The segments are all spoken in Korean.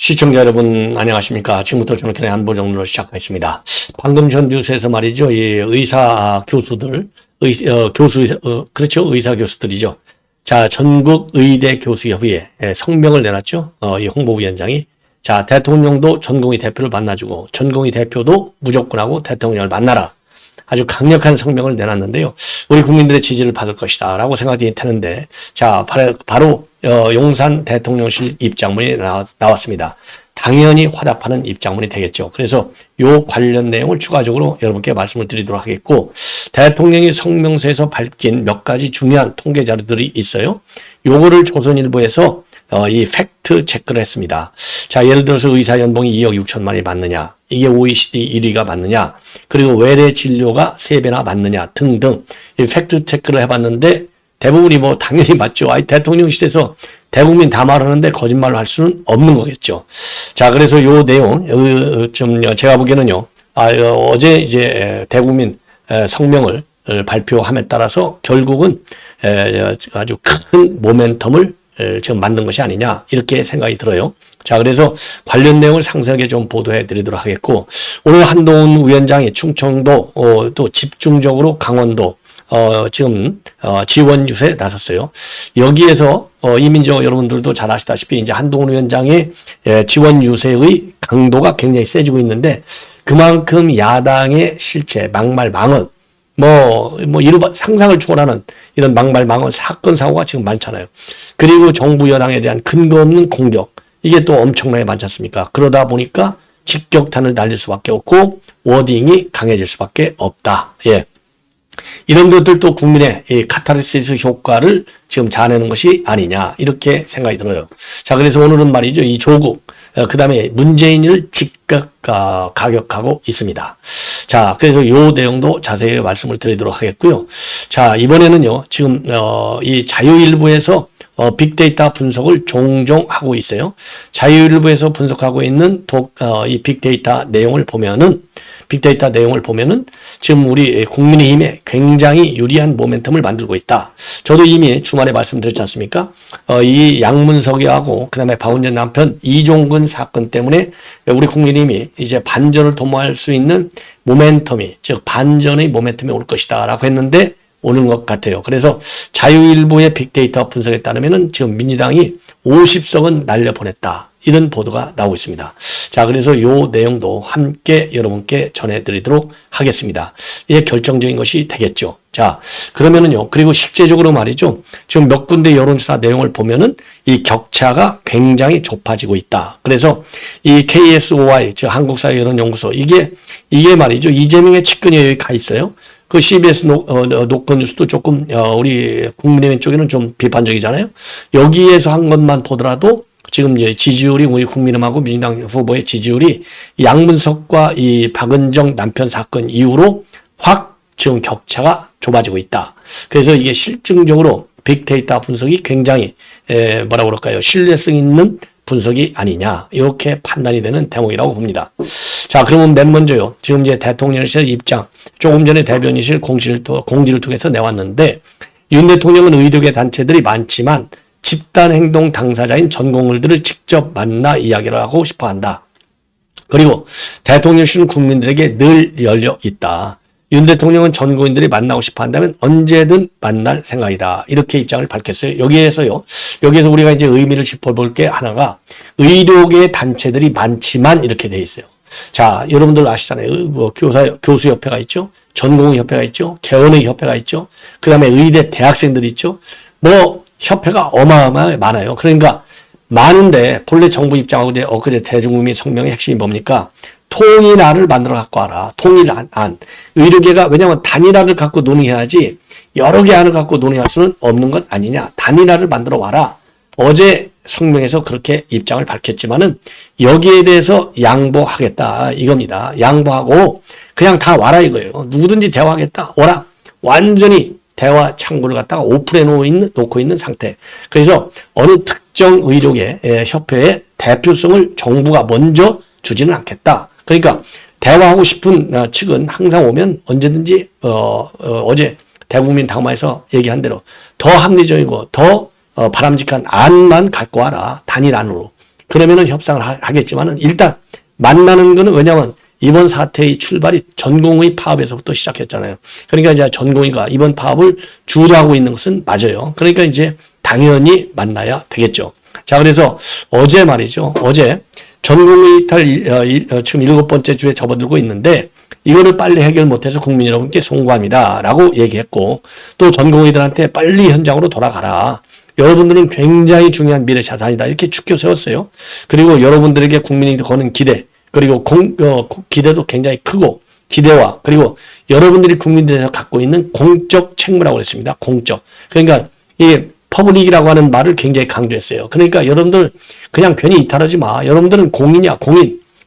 시청자 여러분 안녕하십니까. 지금부터 저녁에 안보정론을 시작하겠습니다. 방금 전 뉴스에서 말이죠. 이 의사 교수들, 그렇죠. 의사 교수들이죠. 자, 전국 의대 교수협의회 성명을 내놨죠. 이 홍보위원장이. 자, 대통령도 전공의 대표를 만나주고 전공의 대표도 무조건 하고 대통령을 만나라. 아주 강력한 성명을 내놨는데요. 우리 국민들의 지지를 받을 것이다 라고 생각이 되는데, 자, 바로 용산 대통령실 입장문이 나왔습니다. 당연히 화답하는 입장문이 되겠죠. 그래서 요 관련 내용을 추가적으로 여러분께 말씀을 드리도록 하겠고, 대통령이 성명서에서 밝힌 몇 가지 중요한 통계 자료들이 있어요. 요거를 조선일보에서 이 팩트 체크를 했습니다. 자, 예를 들어서 의사 연봉이 2억 6천만이 맞느냐, 이게 OECD 1위가 맞느냐, 그리고 외래 진료가 3배나 맞느냐 등등 이 팩트 체크를 해봤는데 대부분이 뭐 당연히 맞죠. 대통령실에서 대국민 다 말하는데 거짓말을 할 수는 없는 거겠죠. 자, 그래서 요 내용 좀 제가 보기에는요. 어제 이제 대국민 성명을 발표함에 따라서 결국은 아주 큰 모멘텀을 지금 만든 것이 아니냐 이렇게 생각이 들어요. 자, 그래서 관련 내용을 상세하게 좀 보도해 드리도록 하겠고, 오늘 한동훈 위원장이 충청도 또 집중적으로 강원도 지금 지원 유세에 나섰어요. 여기에서 이민족 여러분들도 잘 아시다시피 이제 한동훈 위원장의 지원 유세의 강도가 굉장히 세지고 있는데, 그만큼 야당의 실체, 막말, 망언, 상상을 초월하는 이런 막말, 망언, 사건, 사고가 지금 많잖아요. 그리고 정부 여당에 대한 근거 없는 공격, 이게 또 엄청나게 많지 않습니까? 그러다 보니까 직격탄을 날릴 수밖에 없고 워딩이 강해질 수밖에 없다. 예. 이런 것들도 국민의 이 카타르시스 효과를 지금 자아내는 것이 아니냐 이렇게 생각이 들어요. 자, 그래서 오늘은 말이죠. 이 조국 그 다음에 문재인을 즉각 가격하고 있습니다. 자, 그래서 요 내용도 자세히 말씀을 드리도록 하겠고요. 자, 이번에는요. 지금 이 자유일보에서 빅데이터 분석을 종종 하고 있어요. 자유일보에서 분석하고 있는 이 빅데이터 내용을 보면은 지금 우리 국민의힘에 굉장히 유리한 모멘텀을 만들고 있다. 저도 이미 주말에 말씀드렸지 않습니까? 이 양문석이하고 그다음에 박원전 남편 이종근 사건 때문에 우리 국민의힘이 이제 반전을 도모할 수 있는 모멘텀이, 즉 반전의 모멘텀이 올 것이다라고 했는데 오는 것 같아요. 그래서 자유일보의 빅데이터 분석에 따르면은 지금 민주당이 50석은 날려보냈다. 이런 보도가 나오고 있습니다. 자, 그래서 요 내용도 함께 여러분께 전해드리도록 하겠습니다. 이게 결정적인 것이 되겠죠. 자, 그러면은요. 그리고 실제적으로 말이죠. 지금 몇 군데 여론조사 내용을 보면은 이 격차가 굉장히 좁아지고 있다. 그래서 이 KSOI, 즉 한국사회여론연구소, 이게 말이죠. 이재명의 측근이 여기 가 있어요. 그 CBS 녹번 뉴스도 조금 우리 국민의힘 쪽에는 좀 비판적이잖아요. 여기에서 한 것만 보더라도 지금 이제 지지율이 우리 국민의힘하고 민주당 후보의 지지율이 양문석과 이 박은정 남편 사건 이후로 확 지금 격차가 좁아지고 있다. 그래서 이게 실증적으로 빅데이터 분석이 굉장히 뭐라고 그럴까요? 신뢰성 있는 분석이 아니냐 이렇게 판단이 되는 대목이라고 봅니다. 자, 그러면 맨 먼저요. 지금 이제 대통령실 입장 조금 전에 대변인실 공지를 통해서 내왔는데, 윤 대통령은 의료계 단체들이 많지만 집단행동 당사자인 전공의들을 직접 만나 이야기를 하고 싶어한다. 그리고 대통령실은 국민들에게 늘 열려 있다. 윤 대통령은 전공인들이 만나고 싶어 한다면 언제든 만날 생각이다. 이렇게 입장을 밝혔어요. 여기에서 우리가 이제 의미를 짚어볼 게 하나가 의료계 단체들이 많지만 이렇게 돼 있어요. 자, 여러분들 아시잖아요. 뭐 교수협회가 있죠. 전공의협회가 있죠. 개원의 협회가 있죠. 그 다음에 의대 대학생들이 있죠. 뭐 협회가 어마어마하게 많아요. 그러니까 많은데 본래 정부 입장하고 이제 엊그제 대중국민 성명의 핵심이 뭡니까? 통일안을 만들어 갖고 와라. 통일안. 의료계가 왜냐하면 단일화를 갖고 논의해야지 여러 개 안을 갖고 논의할 수는 없는 것 아니냐. 단일화를 만들어 와라. 어제 성명에서 그렇게 입장을 밝혔지만은 여기에 대해서 양보하겠다 이겁니다. 양보하고 그냥 다 와라 이거예요. 누구든지 대화하겠다. 와라. 완전히 대화 창구를 갖다가 오픈해 놓고 있는 상태. 그래서 어느 특정 의료계 협회의 대표성을 정부가 먼저 주지는 않겠다. 그러니까 대화하고 싶은 측은 항상 오면 언제든지 어제 대국민 당마에서 얘기한 대로 더 합리적이고 더 바람직한 안만 갖고 와라. 단일안으로. 그러면은 협상을 하겠지만은 일단 만나는 거는 왜냐하면 이번 사태의 출발이 전공의 파업에서부터 시작했잖아요. 그러니까 이제 전공의가 이번 파업을 주도하고 있는 것은 맞아요. 그러니까 이제 당연히 만나야 되겠죠. 자, 그래서 어제 말이죠. 어제 전공의 이탈 지금 7번째 주에 접어들고 있는데 이거를 빨리 해결 못해서 국민 여러분께 송구합니다. 라고 얘기했고 또 전공의들한테 빨리 현장으로 돌아가라. 여러분들은 굉장히 중요한 미래 자산이다. 이렇게 축켜 세웠어요. 그리고 여러분들에게 국민이 거는 기대 그리고 기대도 굉장히 크고 기대와 그리고 여러분들이 국민들에서 갖고 있는 공적 책무라고 했습니다. 공적. 그러니까 이게 퍼블릭이라고 하는 말을 굉장히 강조했어요. 그러니까 여러분들 그냥 괜히 이탈하지 마. 여러분들은 공인이야.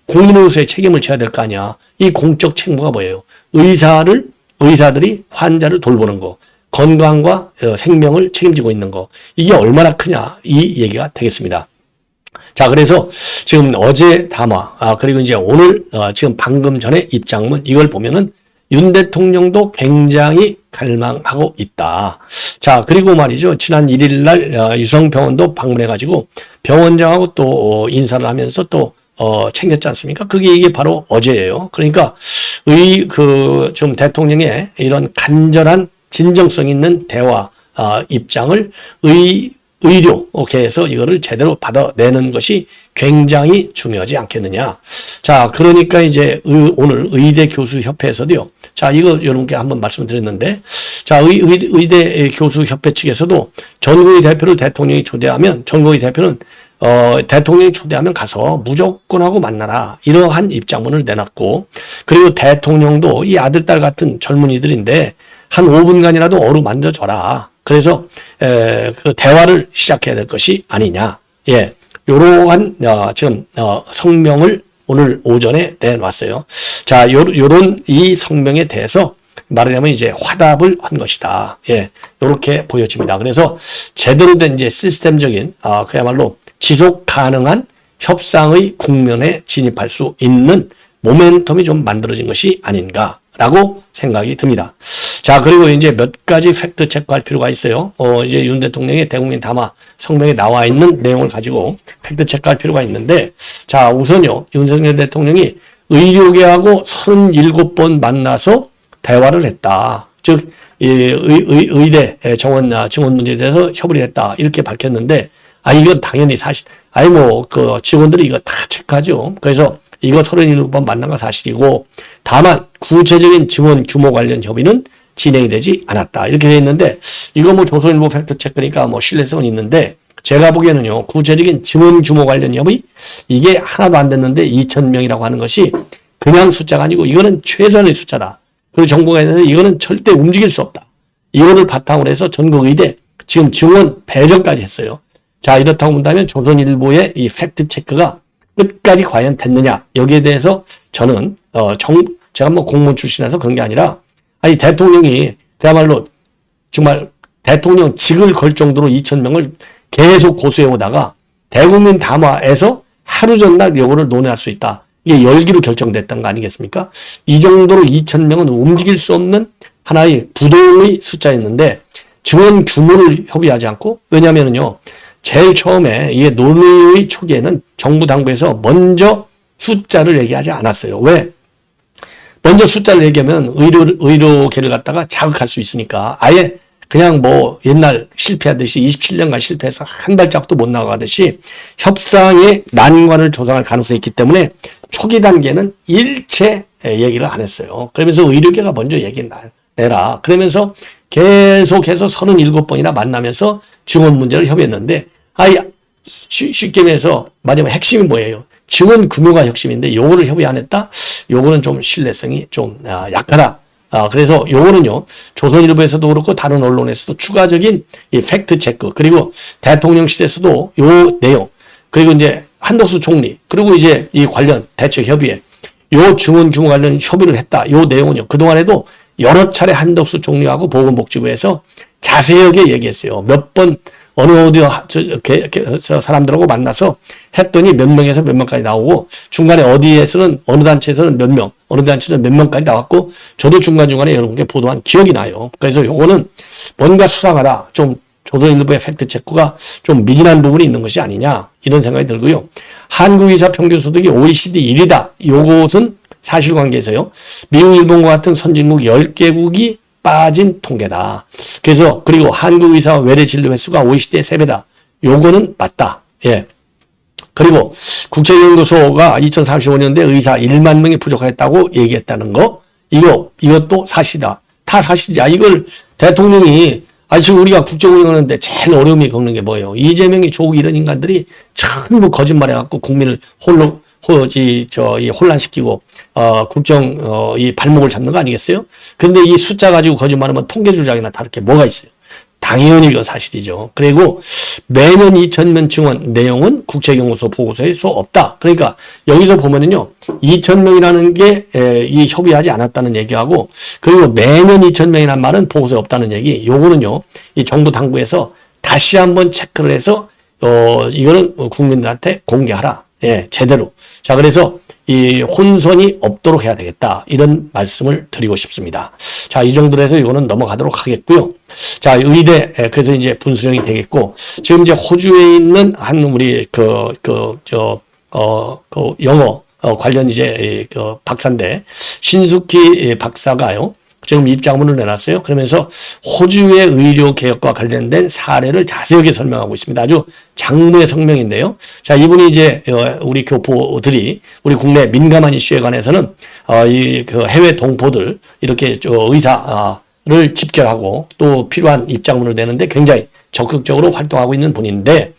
공인으로서의 책임을 져야 될 거 아니야. 이 공적 책무가 뭐예요? 의사들이 환자를 돌보는 거. 건강과 생명을 책임지고 있는 거. 이게 얼마나 크냐. 이 얘기가 되겠습니다. 자, 그래서 지금 어제 담화, 그리고 이제 오늘, 지금 방금 전에 입장문, 이걸 보면은 윤 대통령도 굉장히 갈망하고 있다. 자, 그리고 말이죠. 지난 1일 날 유성병원도 방문해가지고 병원장하고 또 인사를 하면서 또 챙겼지 않습니까? 이게 바로 어제예요. 그러니까 좀 대통령의 이런 간절한 진정성 있는 대화, 입장을 의료계에서 이거를 제대로 받아내는 것이 굉장히 중요하지 않겠느냐. 자, 그러니까 이제 오늘 의대 교수 협회에서도요. 자, 이거 여러분께 한번 말씀을 드렸는데, 자, 의대 교수 협회 측에서도 전국의 대표를 대통령이 초대하면, 전국의 대표는 대통령이 초대하면 가서 무조건 하고 만나라. 이러한 입장문을 내놨고, 그리고 대통령도 이 아들, 딸 같은 젊은이들인데, 한 5분간이라도 어루만져줘라. 그래서 그 대화를 시작해야 될 것이 아니냐. 예, 요러한 지금 성명을 오늘 오전에 내놨어요. 자, 요런 이 성명에 대해서 말하자면 이제 화답을 한 것이다. 예, 요렇게 보여집니다. 그래서 제대로 된 이제 시스템적인 그야말로 지속 가능한 협상의 국면에 진입할 수 있는 모멘텀이 좀 만들어진 것이 아닌가라고 생각이 듭니다. 자, 그리고 이제 몇 가지 팩트 체크할 필요가 있어요. 이제 윤 대통령의 대국민 담화 성명에 나와 있는 내용을 가지고 팩트 체크할 필요가 있는데, 자, 우선요, 윤석열 대통령이 의료계하고 37번 만나서 대화를 했다. 즉, 의대 증원 문제에 대해서 협의를 했다. 이렇게 밝혔는데, 이건 당연히 사실, 직원들이 이거 다 체크하죠. 그래서 이거 37번 만난 건 사실이고, 다만, 구체적인 증원 규모 관련 협의는 진행이 되지 않았다. 이렇게 되어 있는데, 이거 조선일보 팩트체크니까 신뢰성은 있는데, 제가 보기에는요, 구체적인 증원 규모 관련 협의, 이게 하나도 안 됐는데 2,000명이라고 하는 것이 그냥 숫자가 아니고, 이거는 최소한의 숫자다. 그리고 정부가 있는데, 이거는 절대 움직일 수 없다. 이거를 바탕으로 해서 전국의대, 지금 증원 배정까지 했어요. 자, 이렇다고 본다면 조선일보의 이 팩트체크가 끝까지 과연 됐느냐. 여기에 대해서 저는, 제가 공무원 출신이라서 그런 게 아니라, 대통령이 그야말로 정말 대통령직을 걸 정도로 2,000명을 계속 고수해 오다가 대국민 담화에서 하루 전날 요거를 논의할 수 있다. 이게 열기로 결정됐던 거 아니겠습니까? 이 정도로 2,000명은 움직일 수 없는 하나의 부동의 숫자였는데 증원 규모를 협의하지 않고, 왜냐면은요, 제일 처음에 이게 논의의 초기에는 정부 당부에서 먼저 숫자를 얘기하지 않았어요. 왜? 먼저 숫자를 얘기하면 의료계를 갖다가 자극할 수 있으니까 아예 그냥 옛날 실패하듯이 27년간 실패해서 한 발짝도 못 나가듯이 협상의 난관을 조성할 가능성이 있기 때문에 초기 단계는 일체 얘기를 안 했어요. 그러면서 의료계가 먼저 얘기를 내라. 그러면서 계속해서 37번이나 만나면서 증원 문제를 협의했는데, 쉽게 말해서 마지막 핵심이 뭐예요? 증원 규모가 핵심인데 요거를 협의 안 했다? 요거는 좀 신뢰성이 좀 약하다. 그래서 요거는요, 조선일보에서도 그렇고 다른 언론에서도 추가적인 이 팩트 체크, 그리고 대통령실에서도 요 내용, 그리고 이제 한덕수 총리, 그리고 이제 이 관련 대책 협의회, 요 증원 규모 관련 협의를 했다. 요 내용은요, 그동안에도 여러 차례 한덕수 총리하고 보건복지부에서 자세하게 얘기했어요. 몇 번 어느 사람들하고 만나서 했더니 몇 명에서 몇 명까지 나오고, 중간에 어디에서는 어느 단체에서는 몇 명, 어느 단체는 몇 명까지 나왔고, 저도 중간중간에 여러분께 보도한 기억이 나요. 그래서 요거는 뭔가 수상하다, 좀 조선일보의 팩트체크가 좀 미진한 부분이 있는 것이 아니냐 이런 생각이 들고요. 한국 의사 평균 소득이 OECD 1위다. 요것은 사실관계에서요. 미국, 일본과 같은 선진국 10개국이 빠진 통계다. 그래서 그리고 한국 의사 외래 진료 횟수가 OECD의 3배다. 요거는 맞다. 예. 그리고 국제연구소가 2035년대 의사 1만 명이 부족하겠다고 얘기했다는 거, 이것도 사실이다. 다 사실이야. 이걸 대통령이, 지금 우리가 국정 운영하는데 제일 어려움이 겪는 게 뭐예요? 이재명이, 조국 이런 인간들이 전부 거짓말해갖고 국민을 혼란시키고, 이 발목을 잡는 거 아니겠어요? 근데 이 숫자 가지고 거짓말하면 통계 조작이나 다를 게 뭐가 있어요? 당연히 이건 사실이죠. 그리고 매년 2,000명 증원 내용은 국제연구소 보고서에 없다. 그러니까 여기서 보면은요, 2,000명이라는 게 이 협의하지 않았다는 얘기하고, 그리고 매년 2,000명이라는 말은 보고서에 없다는 얘기. 요거는요, 이 정부 당국에서 다시 한번 체크를 해서 이거는 국민들한테 공개하라. 예, 제대로. 자, 그래서 이 혼선이 없도록 해야 되겠다. 이런 말씀을 드리고 싶습니다. 자, 이 정도로 해서 이거는 넘어가도록 하겠고요. 자, 의대, 그래서 이제 분수령이 되겠고, 지금 이제 호주에 있는 한 우리 영어 관련 이제 박사인데, 신숙희 박사가요, 지금 입장문을 내놨어요. 그러면서 호주의 의료 개혁과 관련된 사례를 자세하게 설명하고 있습니다. 아주 장무의 성명인데요. 자, 이분이 이제 우리 교포들이 우리 국내 민감한 이슈에 관해서는 해외 동포들 이렇게 의사를 집결하고 또 필요한 입장문을 내는데 굉장히 적극적으로 활동하고 있는 분인데,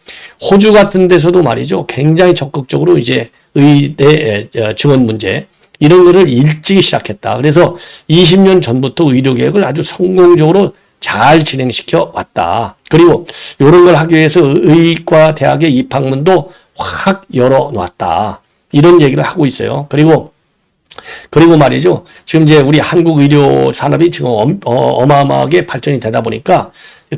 호주 같은 데서도 말이죠, 굉장히 적극적으로 이제 의대 증원 문제 이런 거를 일찍 시작했다. 그래서 20년 전부터 의료개혁을 아주 성공적으로 잘 진행시켜 왔다. 그리고 이런 걸 하기 위해서 의과 대학의 입학문도 확 열어놨다. 이런 얘기를 하고 있어요. 그리고 말이죠. 지금 이제 우리 한국 의료 산업이 지금 어마어마하게 발전이 되다 보니까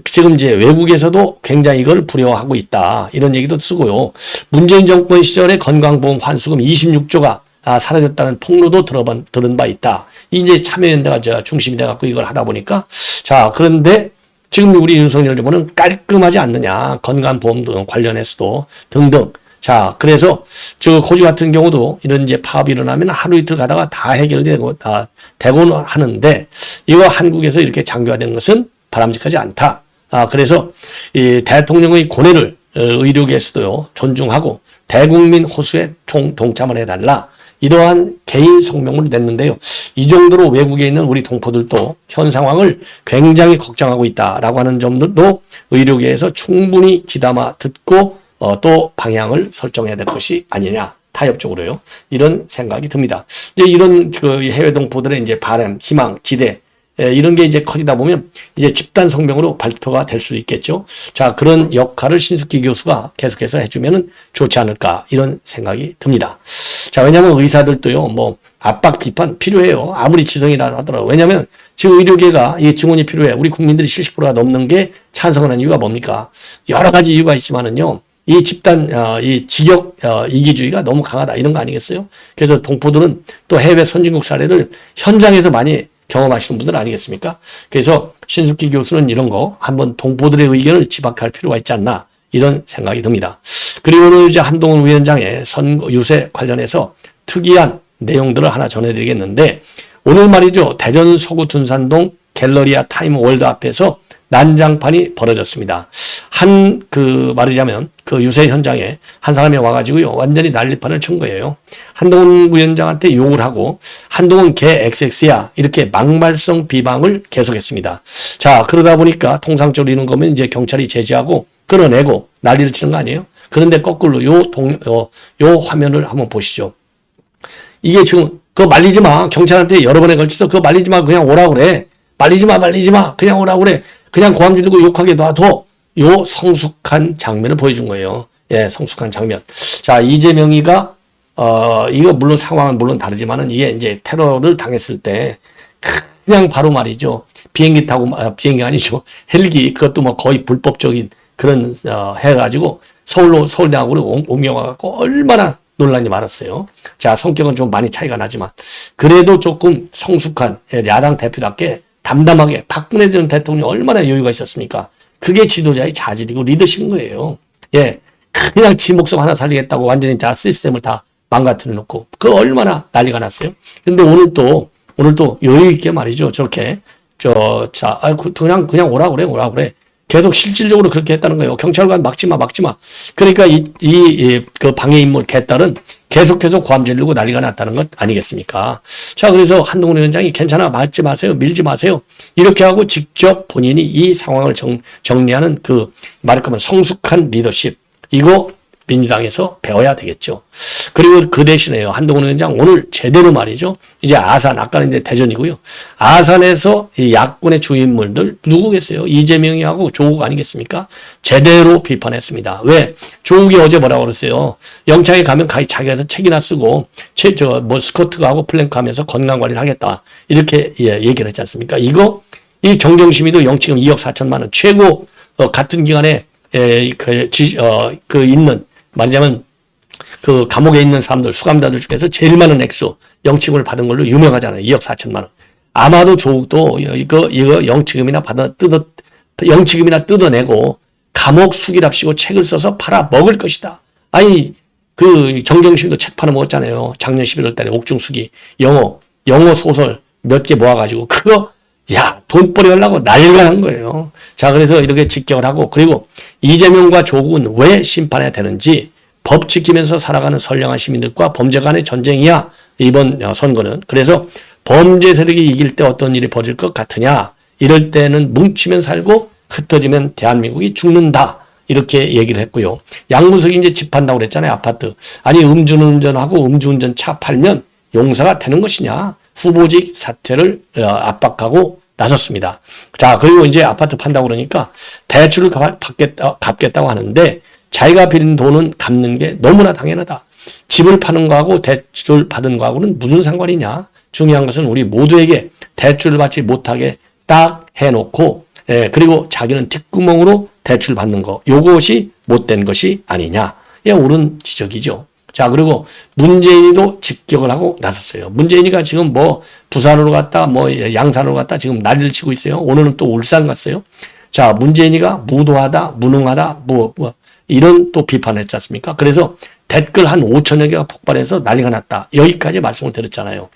지금 이제 외국에서도 굉장히 이걸 부려하고 있다. 이런 얘기도 쓰고요. 문재인 정권 시절에 건강보험 환수금 26조가 사라졌다는 폭로도 들은 바 있다. 이제 참여연대가 중심이 돼갖고 이걸 하다 보니까. 자, 그런데 지금 우리 윤석열 정부는 깔끔하지 않느냐. 건강보험 등 관련해서도 등등. 자, 그래서 호주 같은 경우도 이런 이제 파업이 일어나면 하루 이틀 가다가 다 해결되고, 되고는 하는데, 이거 한국에서 이렇게 장기화되는 것은 바람직하지 않다. 그래서 이 대통령의 고뇌를 의료계에서도요, 존중하고 대국민 호소에 동참을 해달라. 이러한 개인 성명을 냈는데요. 이 정도로 외국에 있는 우리 동포들도 현 상황을 굉장히 걱정하고 있다라고 하는 점들도 의료계에서 충분히 귀담아 듣고 또 방향을 설정해야 될 것이 아니냐. 타협적으로요. 이런 생각이 듭니다. 이제 이런 해외 동포들의 이제 바람, 희망, 기대 이런 게 이제 커지다 보면 이제 집단 성명으로 발표가 될 수 있겠죠. 자, 그런 역할을 신숙희 교수가 계속해서 해주면은 좋지 않을까 이런 생각이 듭니다. 자, 왜냐하면 의사들도요, 압박 비판 필요해요. 아무리 지성이라 하더라도. 왜냐하면 지금 의료계가 이 증원이 필요해. 우리 국민들이 70%가 넘는 게 찬성을 한 이유가 뭡니까? 여러 가지 이유가 있지만은요, 이 집단, 이 직역 이기주의가 너무 강하다. 이런 거 아니겠어요? 그래서 동포들은 또 해외 선진국 사례를 현장에서 많이 경험하시는 분들 아니겠습니까? 그래서 신숙희 교수는 이런 거 한번 동포들의 의견을 집약할 필요가 있지 않나 이런 생각이 듭니다. 그리고 이제 한동훈 위원장의 선거 유세 관련해서 특이한 내용들을 하나 전해드리겠는데, 오늘 말이죠, 대전 서구 둔산동 갤러리아 타임 월드 앞에서 난장판이 벌어졌습니다. 말하자면 그 유세 현장에 한 사람이 와가지고요, 완전히 난리판을 친 거예요. 한동훈 위원장한테 욕을 하고, 한동훈 개 XX야. 이렇게 막말성 비방을 계속했습니다. 자, 그러다 보니까 통상적으로 이런 거면 이제 경찰이 제지하고 끌어내고 난리를 치는 거 아니에요? 그런데 거꾸로 요 화면을 한번 보시죠. 이게 지금, 그거 말리지 마. 경찰한테 여러 번에 걸쳐서 그거 말리지 마. 그냥 오라 그래. 말리지 마. 그냥 오라 그래. 그냥 고함 지르고 욕하게 놔둬. 요 성숙한 장면을 보여준 거예요. 예, 성숙한 장면. 자, 이재명이가, 이거 물론 상황은 물론 다르지만은 이게 이제 테러를 당했을 때 그냥 바로 말이죠. 비행기 타고, 비행기 아니죠. 헬기, 그것도 거의 불법적인 그런, 해가지고 서울대학으로 옮겨가고 얼마나 논란이 많았어요. 자, 성격은 좀 많이 차이가 나지만 그래도 조금 성숙한 야당 대표답게 담담하게, 박근혜 전 대통령 얼마나 여유가 있었습니까? 그게 지도자의 자질이고 리더십인 거예요. 예. 그냥 지 목숨 하나 살리겠다고 완전히 다 시스템을 다 망가뜨려 놓고 그 얼마나 난리가 났어요. 근데 오늘 또 여유 있게 말이죠. 저렇게 그냥 오라 그래. 계속 실질적으로 그렇게 했다는 거예요. 경찰관 막지 마. 그러니까 그 방해 인물 개딸은 계속해서 고함 지르고 난리가 났다는 것 아니겠습니까? 자, 그래서 한동훈 위원장이 괜찮아, 맞지 마세요, 밀지 마세요. 이렇게 하고 직접 본인이 이 상황을 정리하는 말하자면 성숙한 리더십. 이거 민주당에서 배워야 되겠죠. 그리고 그 대신에요. 한동훈 위원장 오늘 제대로 말이죠. 이제 아까는 이제 대전이고요. 아산에서 이 야권의 주인물들 누구겠어요? 이재명이하고 조국 아니겠습니까? 제대로 비판했습니다. 왜? 조국이 어제 뭐라고 그랬어요? 영창에 가면 자기가 책이나 쓰고 스쿼트 하고 플랭크 하면서 건강 관리를 하겠다. 이렇게 얘기를 했지 않습니까? 이 정경심이도 영치금 2억 4천만 원 최고 같은 기간에 있는 말하자면 그 감옥에 있는 사람들 수감자들 중에서 제일 많은 액수 영치금을 받은 걸로 유명하잖아요. 2억 4천만 원. 아마도 조국도 이거 영치금이나 뜯어내고 감옥 수기랍시고 책을 써서 팔아 먹을 것이다. 아니 그 정경심도 책 팔아 먹었잖아요. 작년 11월 달에 옥중수기 영어 소설 몇 개 모아가지고 그거 돈벌이 하려고 난리가 난 거예요. 자, 그래서 이렇게 직격을 하고, 그리고 이재명과 조국은 왜 심판해야 되는지, 법 지키면서 살아가는 선량한 시민들과 범죄 간의 전쟁이야, 이번 선거는. 그래서 범죄 세력이 이길 때 어떤 일이 벌어질 것 같으냐, 이럴 때는 뭉치면 살고 흩어지면 대한민국이 죽는다. 이렇게 얘기를 했고요. 양문석이 이제 집 판다고 그랬잖아요, 아파트. 아니, 음주운전하고 음주운전 차 팔면 용서가 되는 것이냐. 후보직 사퇴를 압박하고 나섰습니다. 자, 그리고 이제 아파트 판다고 그러니까 대출을 갚겠다고 하는데 자기가 빌린 돈은 갚는 게 너무나 당연하다. 집을 파는 거하고 대출 받은 거하고는 무슨 상관이냐. 중요한 것은 우리 모두에게 대출을 받지 못하게 딱 해놓고 그리고 자기는 뒷구멍으로 대출 받는 거. 요것이 못된 것이 아니냐. 이게 옳은 지적이죠. 자, 그리고 문재인이도 직격을 하고 나섰어요. 문재인이가 지금 부산으로 갔다, 양산으로 갔다 지금 난리를 치고 있어요. 오늘은 또 울산 갔어요. 자, 문재인이가 무도하다, 무능하다, 이런 또 비판을 했지 않습니까? 그래서 댓글 한 5천여 개가 폭발해서 난리가 났다. 여기까지 말씀을 드렸잖아요.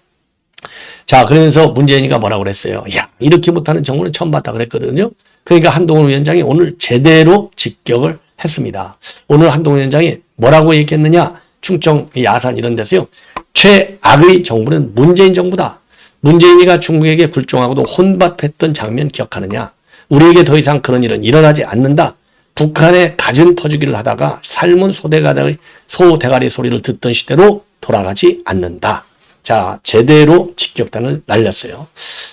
자, 그러면서 문재인이가 뭐라고 그랬어요? 이렇게 못하는 정부는 처음 봤다 그랬거든요. 그러니까 한동훈 위원장이 오늘 제대로 직격을 했습니다. 오늘 한동훈 위원장이 뭐라고 얘기했느냐? 충청, 야산 이런 데서요. 최악의 정부는 문재인 정부다. 문재인이가 중국에게 굴종하고도 혼밥했던 장면 기억하느냐. 우리에게 더 이상 그런 일은 일어나지 않는다. 북한에 가진 퍼주기를 하다가 삶은 소대가리 소리를 듣던 시대로 돌아가지 않는다. 자, 제대로 직격탄을 날렸어요.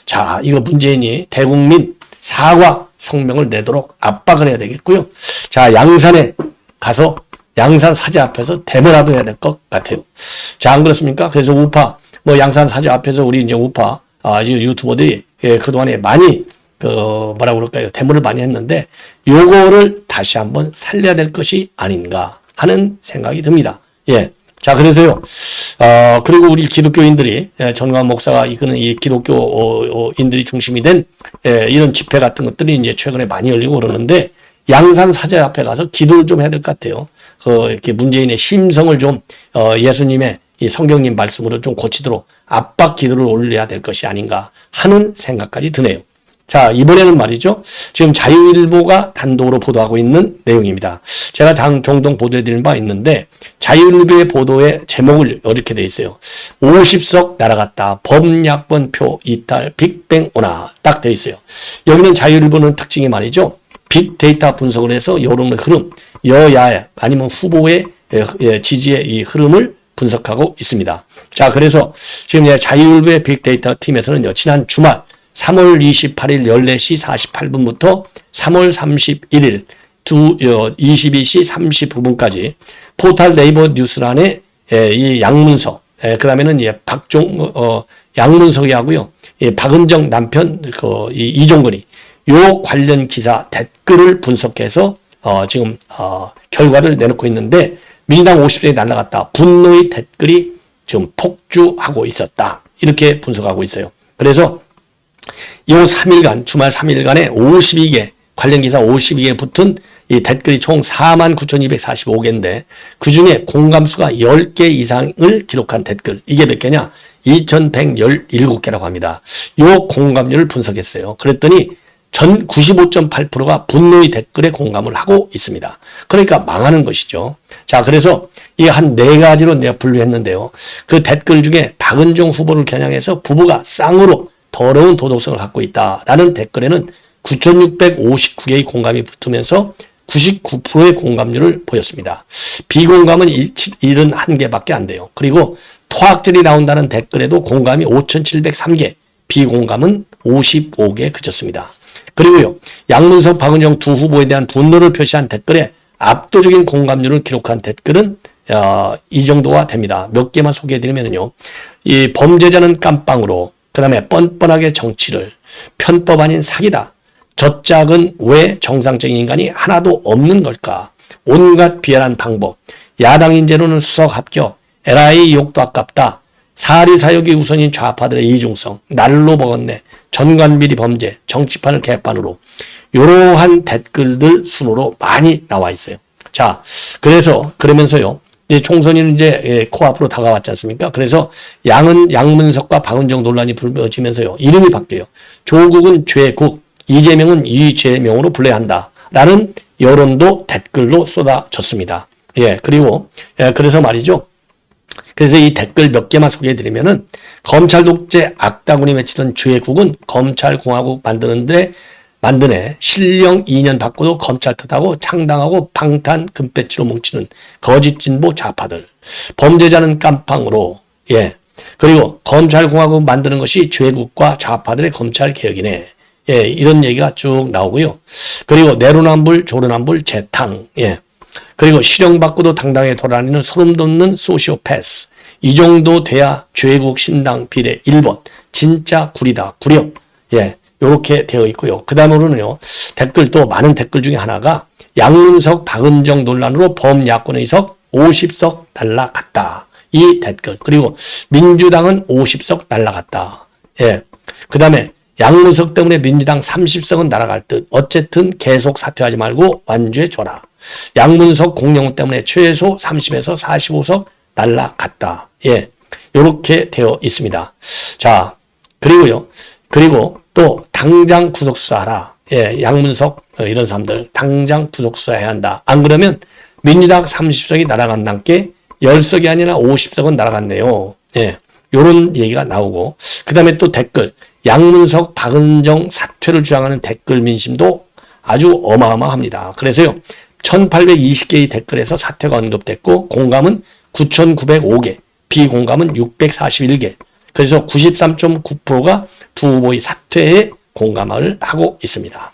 자, 이거 문재인이 대국민 사과 성명을 내도록 압박을 해야 되겠고요. 자, 양산에 가서 양산 사제 앞에서 데모라도 해야 될 것 같아요. 자, 안 그렇습니까? 그래서 우파, 양산 사제 앞에서 우리 이제 우파, 유튜버들이 그동안에 많이, 뭐라고 그럴까요? 데모를 많이 했는데, 요거를 다시 한번 살려야 될 것이 아닌가 하는 생각이 듭니다. 예. 자, 그래서요, 그리고 우리 기독교인들이, 전광 목사가 이끄는 이 기독교인들이 중심이 된, 이런 집회 같은 것들이 이제 최근에 많이 열리고 그러는데, 양산 사제 앞에 가서 기도를 좀 해야 될 것 같아요. 이렇게 문재인의 심성을 좀, 예수님의 이 성경님 말씀으로 좀 고치도록 압박 기도를 올려야 될 것이 아닌가 하는 생각까지 드네요. 자, 이번에는 말이죠. 지금 자유일보가 단독으로 보도하고 있는 내용입니다. 제가 종종 보도해드린 바 있는데, 자유일보의 보도에 제목을 이렇게 돼 있어요. 50석 날아갔다. 범야권표 이탈 빅뱅 오나. 딱 돼 있어요. 여기는 자유일보는 특징이 말이죠. 빅데이터 분석을 해서 여론의 흐름, 여야의 아니면 후보의 지지의 이 흐름을 분석하고 있습니다. 자, 그래서 지금 자유일보의 빅데이터 팀에서는요, 지난 주말 3월 28일 14시 48분부터 3월 31일 22시 39분까지 포털 네이버 뉴스란에 이 양문석, 그 다음에는 양문석이 하고요, 박은정 남편, 이종건이 요 관련 기사 댓글을 분석해서 지금 결과를 내놓고 있는데, 민주당 50석이 날아갔다. 분노의 댓글이 지금 폭주하고 있었다. 이렇게 분석하고 있어요. 그래서 요 3일간, 주말 3일간에 52개 관련 기사 52개 붙은 이 댓글이 총 49,245개인데 그중에 공감수가 10개 이상을 기록한 댓글. 이게 몇 개냐? 2,117개라고 합니다. 요 공감률을 분석했어요. 그랬더니 전 95.8%가 분노의 댓글에 공감을 하고 있습니다. 그러니까 망하는 것이죠. 자, 그래서 이 한 4가지로 내가 분류했는데요. 그 댓글 중에 박은정 후보를 겨냥해서 부부가 쌍으로 더러운 도덕성을 갖고 있다라는 댓글에는 9,659개의 공감이 붙으면서 99%의 공감률을 보였습니다. 비공감은 71개밖에 안 돼요. 그리고 토악질이 나온다는 댓글에도 공감이 5,703개, 비공감은 55개에 그쳤습니다. 그리고요, 양문석, 박은정 두 후보에 대한 분노를 표시한 댓글에 압도적인 공감률을 기록한 댓글은 이 정도가 됩니다. 몇 개만 소개해드리면요, 이 범죄자는 깜빵으로, 그 다음에 뻔뻔하게 정치를, 편법 아닌 사기다, 저 짝은 왜 정상적인 인간이 하나도 없는 걸까, 온갖 비열한 방법, 야당 인재로는 수석 합격, LI 욕도 아깝다, 사리사욕이 우선인 좌파들의 이중성, 날로 먹었네, 전관비리 범죄, 정치판을 개판으로, 이러한 댓글들 순으로 많이 나와 있어요. 자, 그러면서요, 총선이 이제 코앞으로 다가왔지 않습니까? 그래서 양문석과 박은정 논란이 불거지면서요, 이름이 바뀌어요. 조국은 죄국, 이재명은 이재명으로 불러야 한다. 라는 여론도 댓글로 쏟아졌습니다. 그리고, 그래서 말이죠. 그래서 이 댓글 몇 개만 소개해드리면은, 검찰 독재 악다군이 외치던 죄국은 검찰공화국 만드네 실령 2년 받고도 검찰 탓하고 창당하고 방탄 금배지로 뭉치는 거짓 진보 좌파들. 범죄자는 깜빵으로. 그리고 검찰공화국 만드는 것이 죄국과 좌파들의 검찰개혁이네. 이런 얘기가 쭉 나오고요. 그리고 내로남불, 조로남불, 재탕. 그리고 실형받고도 당당하게 돌아다니는 소름 돋는 소시오패스. 이 정도 돼야 죄국 신당 비례 1번. 진짜 구리다. 구려. 요렇게 되어 있고요. 그 다음으로는요, 또 많은 댓글 중에 하나가 양문석, 박은정 논란으로 범야권 의석 50석 날라갔다. 이 댓글. 그리고 민주당은 50석 날라갔다. 그 다음에 양문석 때문에 민주당 30석은 날아갈 듯. 어쨌든 계속 사퇴하지 말고 완주해줘라. 양문석 공영호 때문에 최소 30에서 45석 날아갔다. 요렇게 되어 있습니다. 자, 그리고요. 그리고 또 당장 구속수사하라. 양문석 이런 사람들 당장 구속수사해야 한다. 안 그러면 민주당 30석이 날아간다는 게 10석이 아니라 50석은 날아갔네요. 요런 얘기가 나오고, 그 다음에 또 댓글, 양문석, 박은정 사퇴를 주장하는 댓글 민심도 아주 어마어마합니다. 그래서요, 1820개의 댓글에서 사퇴가 언급됐고, 공감은 9,905개, 비공감은 641개. 그래서 93.9%가 두 후보의 사퇴에 공감을 하고 있습니다.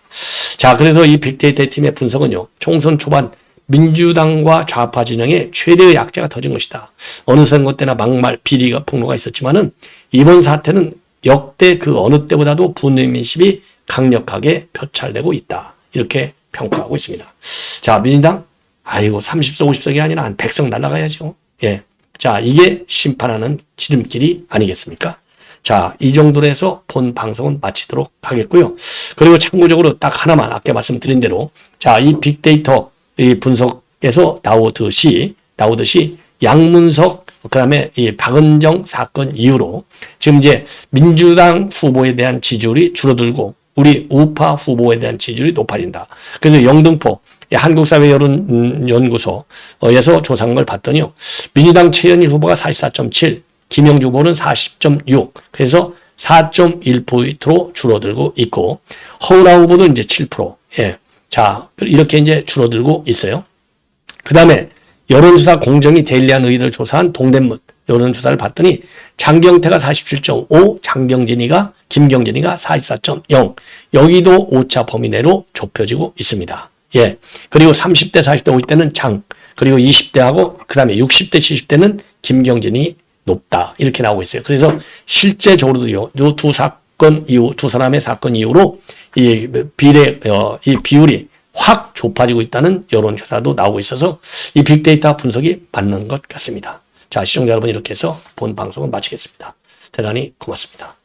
자, 그래서 이 빅데이터 팀의 분석은요, 총선 초반 민주당과 좌파 진영의 최대의 약자가 터진 것이다. 어느 선거 때나 막말, 비리가 폭로가 있었지만은 이번 사태는 역대 그 어느 때보다도 분노의 민심이 강력하게 표출되고 있다. 이렇게 평가하고 있습니다. 자, 민주당, 30석, 50석이 아니라 한 100석 날아가야죠. 자, 이게 심판하는 지름길이 아니겠습니까? 자, 이 정도로 해서 본 방송은 마치도록 하겠고요. 그리고 참고적으로 딱 하나만 아까 말씀드린 대로, 자, 이 빅데이터 이 분석에서 나오듯이 양문석, 그 다음에 이 박은정 사건 이후로 지금 이제 민주당 후보에 대한 지지율이 줄어들고 우리 우파 후보에 대한 지지율이 높아진다. 그래서 영등포 한국사회여론연구소에서 조사한 걸 봤더니요, 민주당 최현희 후보가 44.7, 김영주 후보는 40.6, 그래서 4.1포인트로 줄어들고 있고, 허은하 후보도 이제 7%. 자, 이렇게 이제 줄어들고 있어요. 그 다음에 여론조사 공정이 데일리한 의의를 조사한 동대문 여론조사를 봤더니 장경태가 47.5, 김경진이가 44.0. 여기도 오차 범위 내로 좁혀지고 있습니다. 그리고 30대, 40대, 50대는 그리고 20대하고 그 다음에 60대, 70대는 김경진이 높다. 이렇게 나오고 있어요. 그래서 실제적으로도요, 이 두 사람의 사건 이후로 이 비율이 확 좁아지고 있다는 여론조사도 나오고 있어서 이 빅데이터 분석이 맞는 것 같습니다. 자, 시청자 여러분, 이렇게 해서 본 방송은 마치겠습니다. 대단히 고맙습니다.